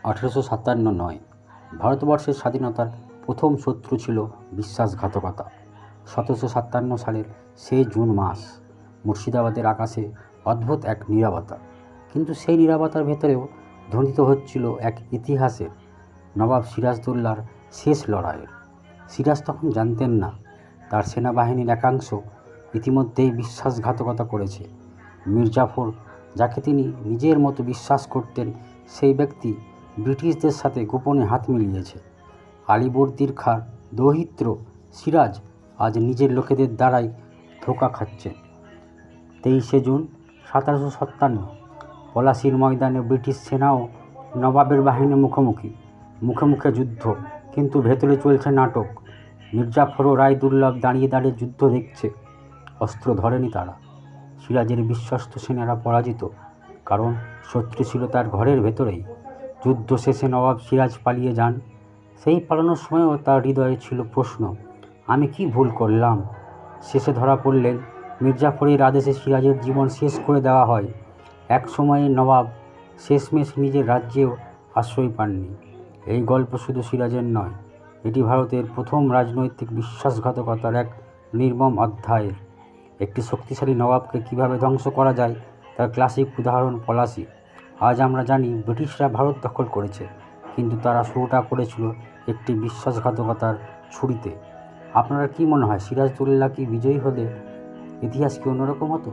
1857 নয়, ভারতবর্ষের স্বাধীনতার প্রথম শত্রু ছিল বিশ্বাসঘাতকতা। 1757 সালের সেই জুন মাস, মুর্শিদাবাদের আকাশে অদ্ভুত এক নীরবতা, কিন্তু সেই নীরবতার ভেতরেও ধ্বনিত হচ্ছিল এক ইতিহাসের, নবাব সিরাজদৌল্লার শেষ লড়াইয়ের। সিরাজ তখন জানতেন না তার সেনাবাহিনীর একাংশ ইতিমধ্যেই বিশ্বাসঘাতকতা করেছে। মির্জাফর, যাকে তিনি নিজের মতো বিশ্বাস করতেন, সেই ব্যক্তি ব্রিটিশদের সাথে গোপনে হাত মিলিয়েছে। আলীবর্দীর খাঁ দৌহিত্র সিরাজ আজ নিজের লোকেদের দ্বারাই ধোঁকা খাচ্ছেন। 23শে জুন 1757, পলাশির ময়দানে ব্রিটিশ সেনাও নবাবের বাহিনী মুখোমুখি। মুখে মুখে যুদ্ধ, কিন্তু ভেতরে চলছে নাটক। মির্জাফর ও রায়দুর্লভ দাঁড়িয়ে দাঁড়িয়ে যুদ্ধ দেখছে, অস্ত্র ধরেনি তারা। সিরাজের বিশ্বস্ত সেনারা পরাজিত, কারণ শত্রু ছিল তার ঘরের ভেতরেই। যুদ্ধ শেষে নবাব সিরাজ পালিয়ে যান। সেই পালানোর সময়ও তার হৃদয়ে ছিল প্রশ্ন, আমি কি ভুল করলাম? শেষে ধরা পড়লেন। মির্জাফরের আদেশে সিরাজের জীবন শেষ করে দেওয়া হয়। এক সময়ে নবাব শেষমেশ নিজের রাজ্যেও আশ্রয় পাননি। এই গল্প শুধু সিরাজের নয়, এটি ভারতের প্রথম রাজনৈতিক বিশ্বাসঘাতকতার এক নির্মম অধ্যায়ের। একটি শক্তিশালী নবাবকে কীভাবে ধ্বংস করা যায় তার ক্লাসিক উদাহরণ পলাশি। আজ আমরা জানি ব্রিটিশরা ভারত দখল করেছে, কিন্তু তারা শুরুটা করেছিল একটি বিশ্বাসঘাতকতার ছুরিতে। আপনারা কি মনে হয়, সিরাজদৌল্লা কি বিজয়ী হলে ইতিহাস কি অন্যরকম হতো?